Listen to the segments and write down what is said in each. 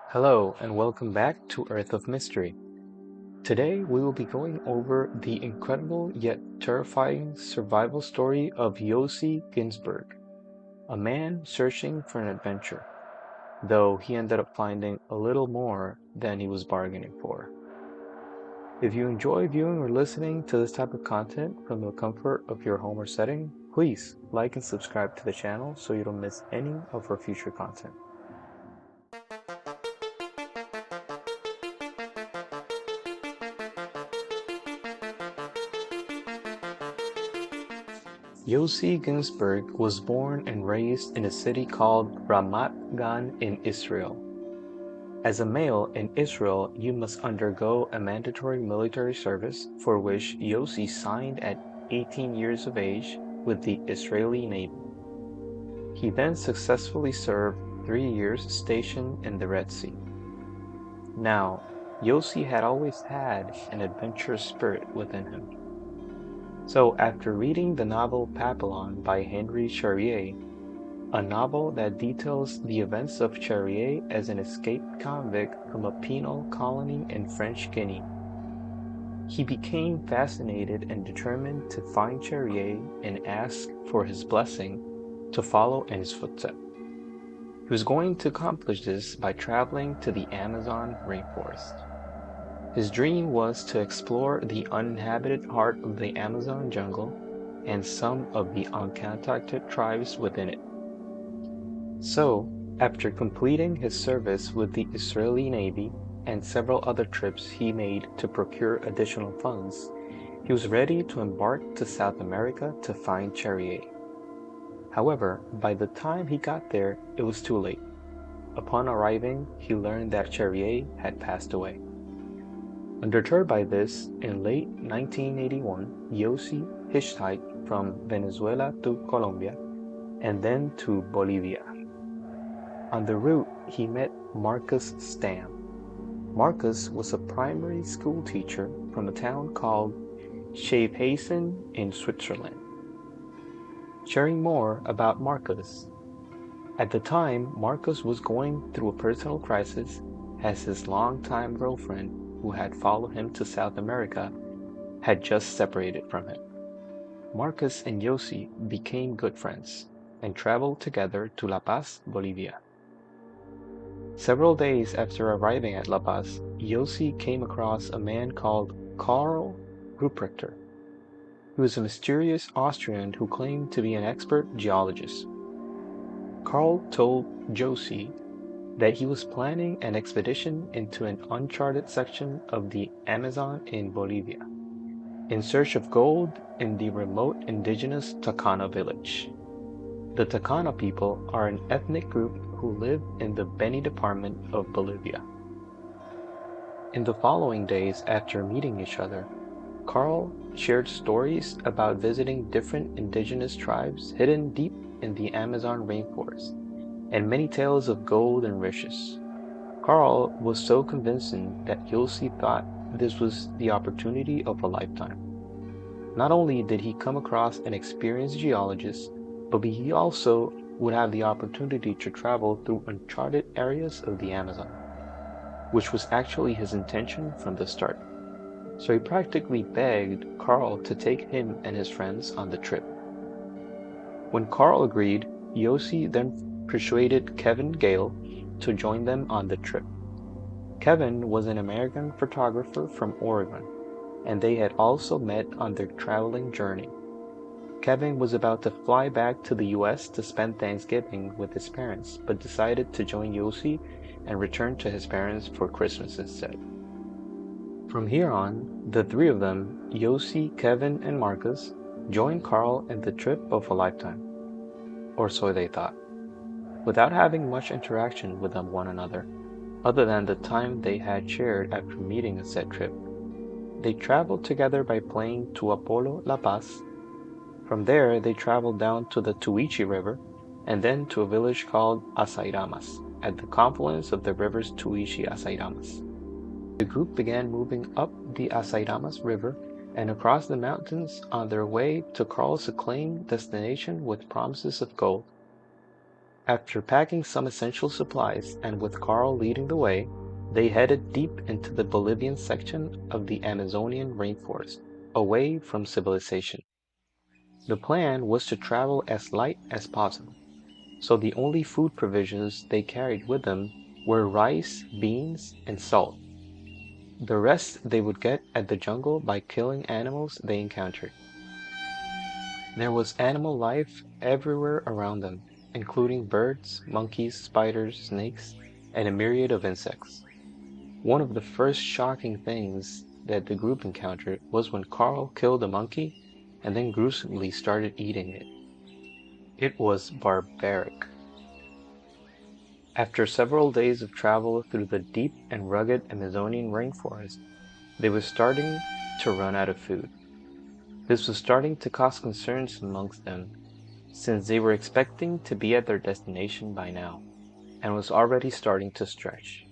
Hello and welcome back to Earth of Mystery. Today we will be going over the incredible yet terrifying survival story of Yossi Ghinsberg, a man searching for an adventure, though he ended up finding a little more than he was bargaining for. If you enjoy viewing or listening to this type of content from the comfort of your home or setting, please like and subscribe to the channel so you don't miss any of our future content. Yossi Ghinsberg was born and raised in a city called Ramat Gan in Israel. As a male in Israel, you must undergo a mandatory military service for which Yossi signed at 18 years of age with the Israeli Navy. He then successfully served 3 years stationed in the Red Sea. Now, Yossi had always had an adventurous spirit within him. So after reading the novel Papillon by Henry Charrier, a novel that details the events of Charrier as an escaped convict from a penal colony in French Guiana, he became fascinated and determined to find Charrier and ask for his blessing to follow in his footsteps. He was going to accomplish this by traveling to the Amazon rainforest. His dream was to explore the uninhabited heart of the Amazon jungle and some of the uncontacted tribes within it. So, after completing his service with the Israeli Navy and several other trips he made to procure additional funds, he was ready to embark to South America to find Charrier. However, by the time he got there, it was too late. Upon arriving, he learned that Charrier had passed away. Undeterred by this, in late 1981, Yossi hitchhiked from Venezuela to Colombia and then to Bolivia. On the route, he met Marcus Stam. Marcus was a primary school teacher from a town called Schaffhausen in Switzerland. Sharing more about Marcus. At the time, Marcus was going through a personal crisis as his longtime girlfriend, who had followed him to South America, had just separated from him. Marcus and Yossi became good friends and traveled together to La Paz, Bolivia. Several days after arriving at La Paz, Yossi came across a man called Karl Ruprechter, who was a mysterious Austrian who claimed to be an expert geologist. Karl told Yossi that he was planning an expedition into an uncharted section of the Amazon in Bolivia, in search of gold in the remote indigenous Tacana village. The Tacana people are an ethnic group who live in the Beni department of Bolivia. In the following days after meeting each other, Karl shared stories about visiting different indigenous tribes hidden deep in the Amazon rainforest, and many tales of gold and riches. Karl was so convincing that Yossi thought this was the opportunity of a lifetime. Not only did he come across an experienced geologist, but he also would have the opportunity to travel through uncharted areas of the Amazon, which was actually his intention from the start. So he practically begged Karl to take him and his friends on the trip. When Karl agreed, Yossi then persuaded Kevin Gale to join them on the trip. Kevin was an American photographer from Oregon, and they had also met on their traveling journey. Kevin was about to fly back to the US to spend Thanksgiving with his parents, but decided to join Yossi and return to his parents for Christmas instead. From here on, the three of them, Yossi, Kevin, and Marcus, joined Karl in the trip of a lifetime. Or so they thought, without having much interaction with one another, other than the time they had shared after meeting a said trip. They traveled together by plane to Apolo, La Paz. From there, they traveled down to the Tuichi River, and then to a village called Asairamas, at the confluence of the rivers Tuichi Asairamas. The group began moving up the Asairamas River and across the mountains on their way to Karl's acclaimed destination with promises of gold. After packing some essential supplies and with Carl leading the way, they headed deep into the Bolivian section of the Amazonian rainforest, away from civilization. The plan was to travel as light as possible, so the only food provisions they carried with them were rice, beans, and salt. The rest they would get at the jungle by killing animals they encountered. There was animal life everywhere around them, including birds, monkeys, spiders, snakes, and a myriad of insects. One of the first shocking things that the group encountered was when Carl killed a monkey and then gruesomely started eating it. It was barbaric. After several days of travel through the deep and rugged Amazonian rainforest, they were starting to run out of food. This was starting to cause concerns amongst them, since they were expecting to be at their destination by now, and was already starting to stretch,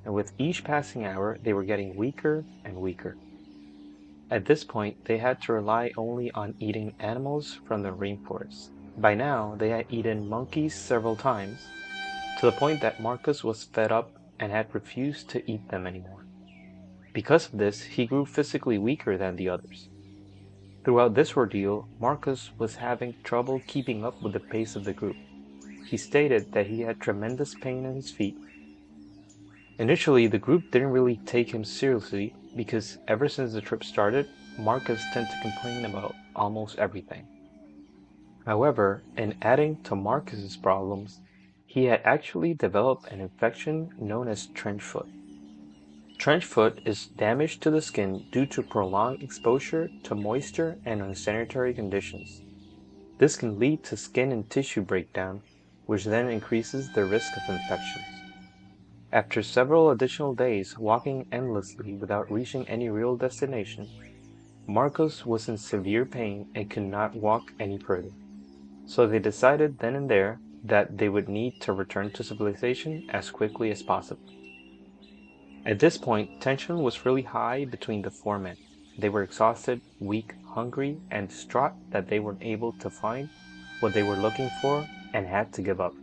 and with each passing hour they were getting weaker and weaker. At this point, they had to rely only on eating animals from the rainforest. By now, they had eaten monkeys several times, to the point that Marcus was fed up and had refused to eat them anymore. Because of this, he grew physically weaker than the others. Throughout this ordeal, Marcus was having trouble keeping up with the pace of the group. He stated that he had tremendous pain in his feet. Initially, the group didn't really take him seriously because ever since the trip started, Marcus tended to complain about almost everything. However, in adding to Marcus's problems, he had actually developed an infection known as trench foot. Trench foot is damage to the skin due to prolonged exposure to moisture and unsanitary conditions. This can lead to skin and tissue breakdown, which then increases the risk of infections. After several additional days walking endlessly without reaching any real destination, Marcos was in severe pain and could not walk any further. So they decided then and there that they would need to return to civilization as quickly as possible. At this point, tension was really high between the four men. They were exhausted, weak, hungry, and distraught that they weren't able to find what they were looking for and had to give up.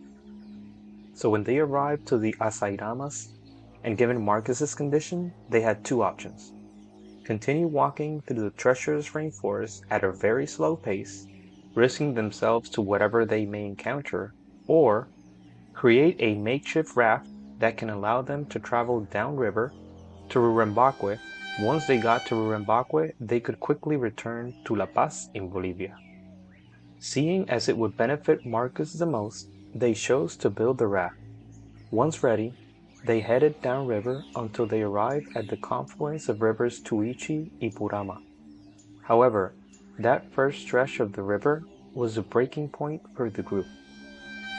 So when they arrived to the Asairamas, and given Marcus's condition, they had two options. Continue walking through the treacherous rainforest at a very slow pace, risking themselves to whatever they may encounter, or create a makeshift raft that can allow them to travel downriver to Rurembacque. Once they got to Rurembacque, they could quickly return to La Paz in Bolivia. Seeing as it would benefit Marcus the most, they chose to build the raft. Once ready, they headed downriver until they arrived at the confluence of rivers Tuichi and Purama. However, that first stretch of the river was a breaking point for the group,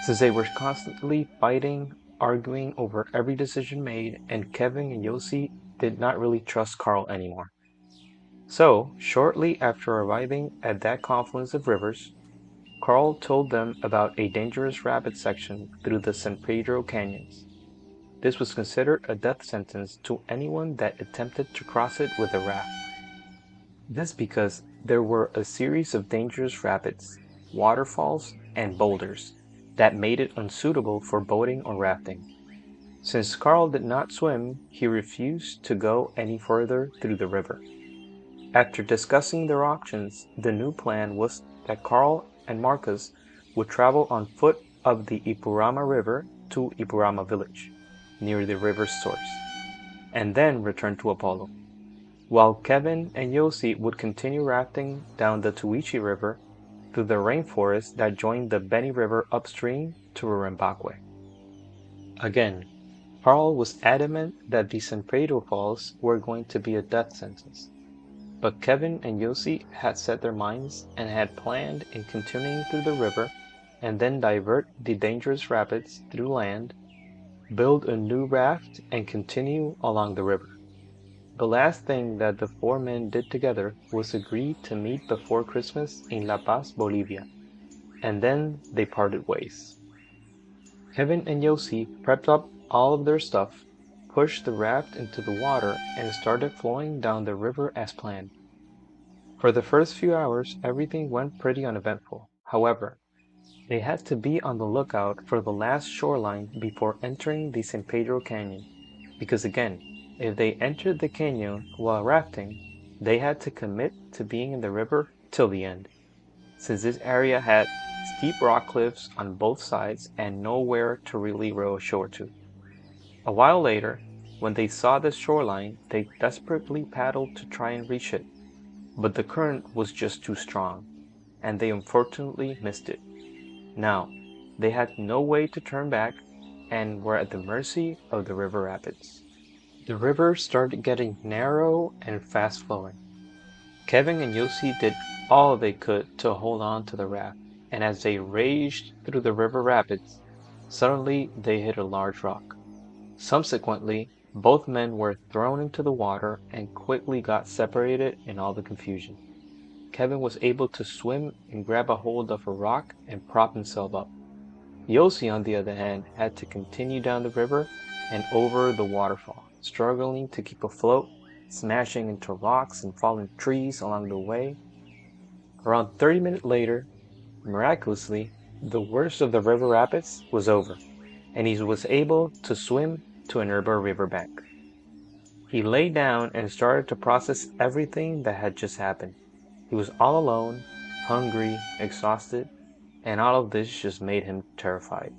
since they were constantly fighting, arguing over every decision made, and Kevin and Yossi did not really trust Carl anymore. So, shortly after arriving at that confluence of rivers, Carl told them about a dangerous rapid section through the San Pedro canyons. This was considered a death sentence to anyone that attempted to cross it with a raft. This because there were a series of dangerous rapids, waterfalls, and boulders that made it unsuitable for boating or rafting. Since Carl did not swim, he refused to go any further through the river. After discussing their options, the new plan was that Carl and Marcus would travel on foot up the Ipurama River to Ipurama village, near the river's source, and then return to Apollo, while Kevin and Yossi would continue rafting down the Tuichi River through the rainforest that joined the Beni River upstream to Rurembacque. Again, Carl was adamant that the San Pedro Falls were going to be a death sentence, but Kevin and Yossi had set their minds and had planned in continuing through the river and then divert the dangerous rapids through land, build a new raft, and continue along the river. The last thing that the four men did together was agree to meet before Christmas in La Paz, Bolivia, and then they parted ways. Kevin and Yossi prepped up all of their stuff, pushed the raft into the water, and started flowing down the river as planned. For the first few hours, everything went pretty uneventful. However, They had to be on the lookout for the last shoreline before entering the San Pedro Canyon, because again, if they entered the canyon while rafting, they had to commit to being in the river till the end, since this area had steep rock cliffs on both sides and nowhere to really row ashore to. A while later, when they saw the shoreline, they desperately paddled to try and reach it, but the current was just too strong, and they unfortunately missed it. Now, they had no way to turn back and were at the mercy of the river rapids. The river started getting narrow and fast flowing. Kevin and Yossi did all they could to hold on to the raft, and as they raged through the river rapids, suddenly they hit a large rock. Subsequently, both men were thrown into the water and quickly got separated in all the confusion. Kevin was able to swim and grab a hold of a rock and prop himself up. Yossi, on the other hand, had to continue down the river and over the waterfall, struggling to keep afloat, smashing into rocks and fallen trees along the way. Around 30 minutes later, miraculously, the worst of the river rapids was over, and he was able to swim to a nearby riverbank. He lay down and started to process everything that had just happened. He was all alone, hungry, exhausted, and all of this just made him terrified.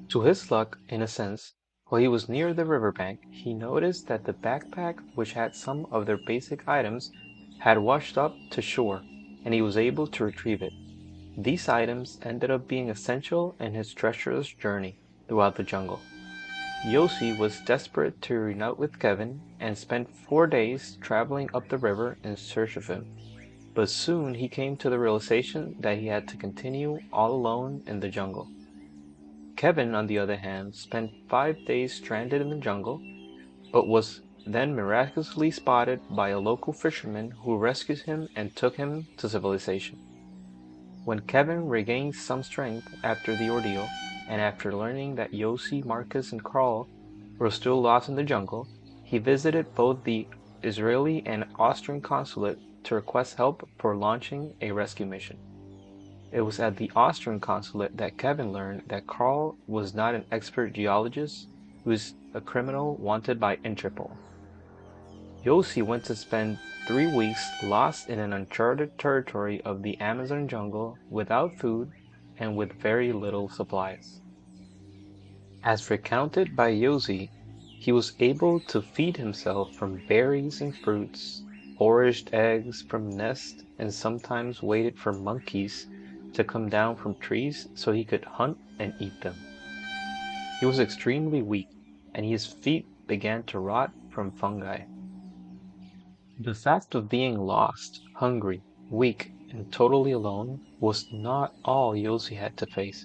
To his luck, in a sense, while he was near the riverbank, he noticed that the backpack, which had some of their basic items, had washed up to shore, and he was able to retrieve it. These items ended up being essential in his treacherous journey throughout the jungle. Yossi was desperate to reunite with Kevin and spent 4 days traveling up the river in search of him. But soon he came to the realization that he had to continue all alone in the jungle. Kevin, on the other hand, spent 5 days stranded in the jungle, but was then miraculously spotted by a local fisherman who rescued him and took him to civilization. When Kevin regained some strength after the ordeal, and after learning that Yossi, Marcus, and Carl were still lost in the jungle, he visited both the Israeli and Austrian consulate to request help for launching a rescue mission. It was at the Austrian consulate that Kevin learned that Carl was not an expert geologist, he was a criminal wanted by Interpol. Yossi went to spend 3 weeks lost in an uncharted territory of the Amazon jungle without food and with very little supplies. As recounted by Yossi, he was able to feed himself from berries and fruits, foraged eggs from nests, and sometimes waited for monkeys to come down from trees so he could hunt and eat them. He was extremely weak, and his feet began to rot from fungi. The fact of being lost, hungry, weak, and totally alone was not all Yossi had to face.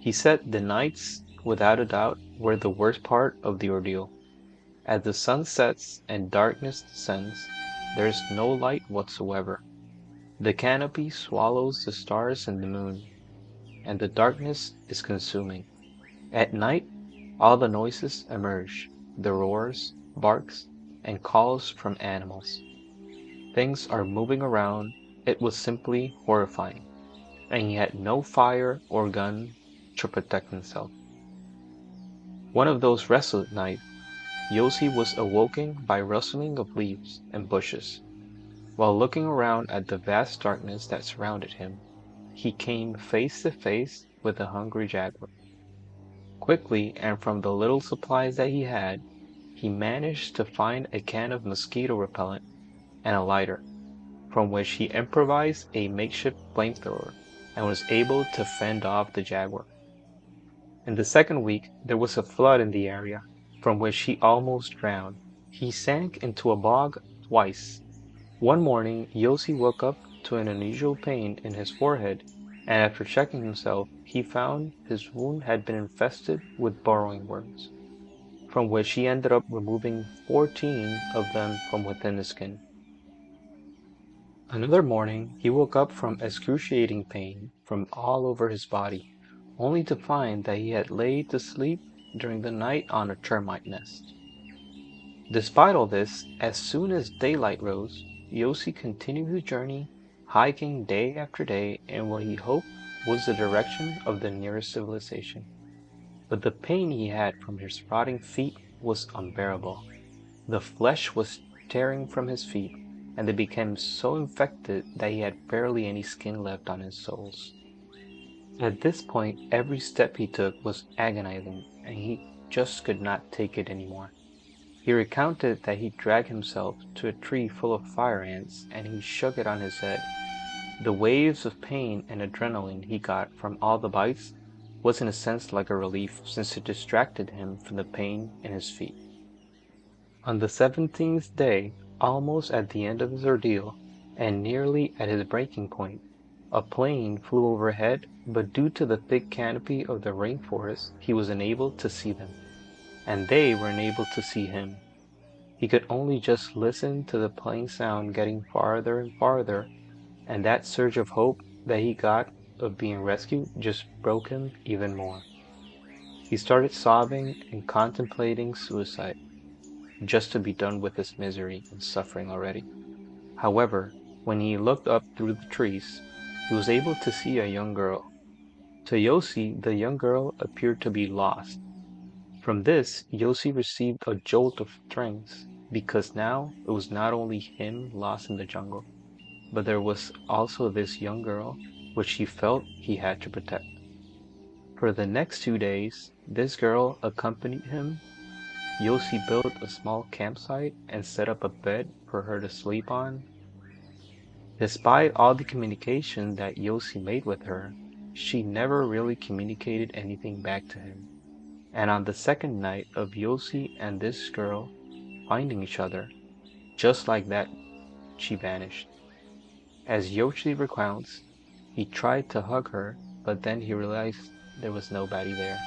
He said the nights, without a doubt, were the worst part of the ordeal. As the sun sets and darkness descends, there is no light whatsoever. The canopy swallows the stars and the moon, and the darkness is consuming. At night, all the noises emerge, the roars, barks, and calls from animals. Things are moving around. It was simply horrifying, and he had no fire or gun to protect himself. One of those restless nights, Yossi was awoken by rustling of leaves and bushes. While looking around at the vast darkness that surrounded him, he came face to face with a hungry jaguar. Quickly, and from the little supplies that he had, he managed to find a can of mosquito repellent and a lighter, from which he improvised a makeshift flamethrower and was able to fend off the jaguar. In the second week, there was a flood in the area, from which he almost drowned. He sank into a bog twice. One morning, Yossi woke up to an unusual pain in his forehead, and after checking himself, he found his wound had been infested with burrowing worms, from which he ended up removing 14 of them from within the skin. Another morning, he woke up from excruciating pain from all over his body, only to find that he had laid to sleep during the night on a termite nest. Despite all this, as soon as daylight rose, Yossi continued his journey, hiking day after day in what he hoped was the direction of the nearest civilization. But the pain he had from his rotting feet was unbearable. The flesh was tearing from his feet, and they became so infected that he had barely any skin left on his soles. At this point, every step he took was agonizing, and he just could not take it anymore. He recounted that he dragged himself to a tree full of fire ants, and he shook it on his head. The waves of pain and adrenaline he got from all the bites was in a sense like a relief, since it distracted him from the pain in his feet. On the 17th day, almost at the end of his ordeal, and nearly at his breaking point, a plane flew overhead, but due to the thick canopy of the rainforest, he was unable to see them, and they were unable to see him. He could only just listen to the plane sound getting farther and farther, and that surge of hope that he got of being rescued just broke him even more. He started sobbing and contemplating suicide, just to be done with his misery and suffering already. However, when he looked up through the trees, he was able to see a young girl. To Yossi, the young girl appeared to be lost. From this, Yossi received a jolt of strength, because now it was not only him lost in the jungle, but there was also this young girl which he felt he had to protect. For the next 2 days, this girl accompanied him. Yossi built a small campsite and set up a bed for her to sleep on. Despite all the communication that Yossi made with her, she never really communicated anything back to him. And on the second night of Yossi and this girl finding each other, just like that, she vanished. As Yossi recounts, he tried to hug her, but then he realized there was nobody there.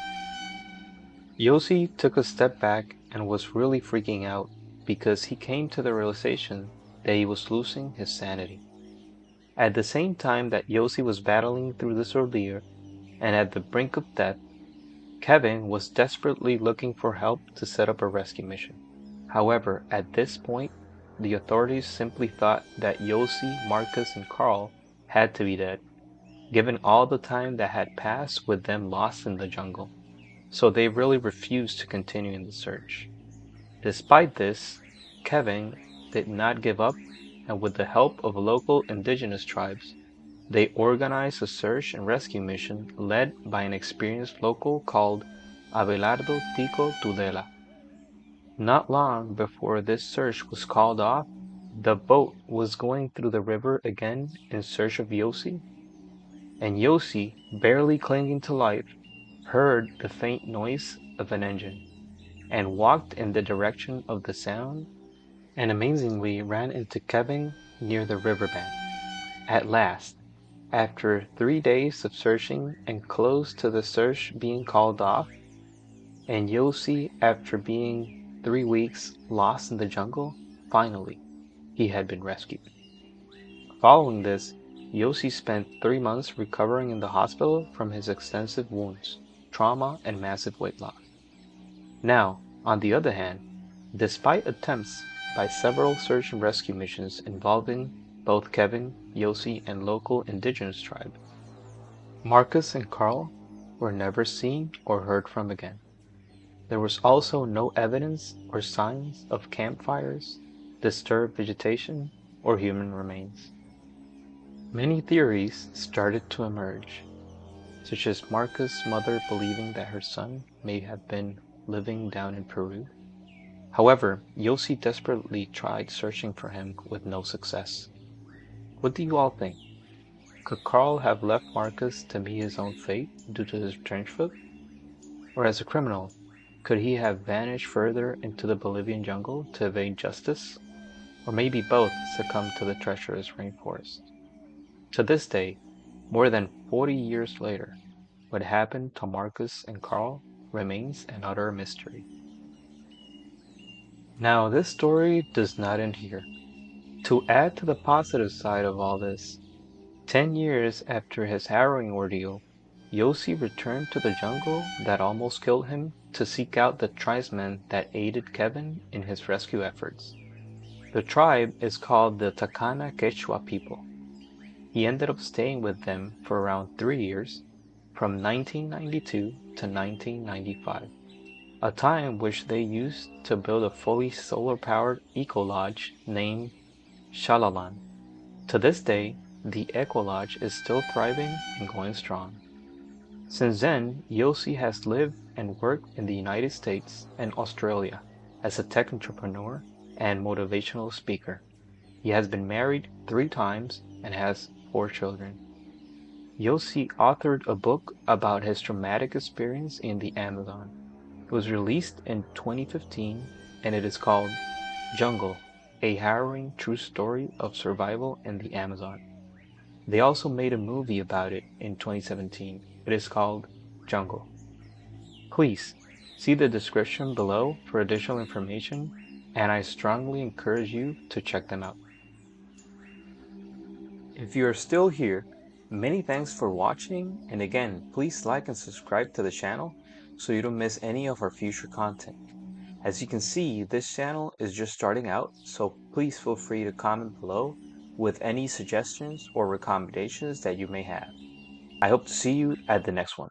Yossi took a step back and was really freaking out because he came to the realization that he was losing his sanity. At the same time that Yossi was battling through this ordeal and at the brink of death, Kevin was desperately looking for help to set up a rescue mission. However, at this point, the authorities simply thought that Yossi, Marcus, and Carl had to be dead, given all the time that had passed with them lost in the jungle. So they really refused to continue in the search. Despite this, Kevin did not give up, and with the help of local indigenous tribes, they organized a search and rescue mission led by an experienced local called Abelardo Tico Tudela. Not long before this search was called off, the boat was going through the river again in search of Yossi, and Yossi, barely clinging to life, heard the faint noise of an engine, and walked in the direction of the sound, and amazingly ran into Kevin near the riverbank. At last, after 3 days of searching and close to the search being called off, and Yossi after being 3 weeks lost in the jungle, finally, he had been rescued. Following this, Yossi spent 3 months recovering in the hospital from his extensive wounds, trauma, and massive weight loss. Now, on the other hand, despite attempts by several search and rescue missions involving both Kevin, Yossi, and local indigenous tribe, Marcus and Carl were never seen or heard from again. There was also no evidence or signs of campfires, disturbed vegetation, or human remains. Many theories started to emerge, such as Marcus' mother believing that her son may have been living down in Peru. However, Yossi desperately tried searching for him with no success. What do you all think? Could Carl have left Marcus to meet his own fate due to his trench foot? Or as a criminal, could he have vanished further into the Bolivian jungle to evade justice? Or maybe both succumbed to the treacherous rainforest? To this day, more than 40 years later, what happened to Marcus and Carl remains an utter mystery. Now, this story does not end here. To add to the positive side of all this, 10 years after his harrowing ordeal, Yossi returned to the jungle that almost killed him to seek out the tribesmen that aided Kevin in his rescue efforts. The tribe is called the Takana Quechua people. He ended up staying with them for around 3 years, from 1992 to 1995, a time which they used to build a fully solar-powered Ecolodge named Chalalan. To this day, the Ecolodge is still thriving and going strong. Since then, Yossi has lived and worked in the United States and Australia as a tech entrepreneur and motivational speaker. He has been married 3 times and has 4 children. Yossi authored a book about his traumatic experience in the Amazon. It was released in 2015 and it is called Jungle, a harrowing true story of survival in the Amazon. They also made a movie about it in 2017. It is called Jungle. Please see the description below for additional information, and I strongly encourage you to check them out. If you are still here, many thanks for watching, and again, please like and subscribe to the channel so you don't miss any of our future content. As you can see, this channel is just starting out, so please feel free to comment below with any suggestions or recommendations that you may have. I hope to see you at the next one.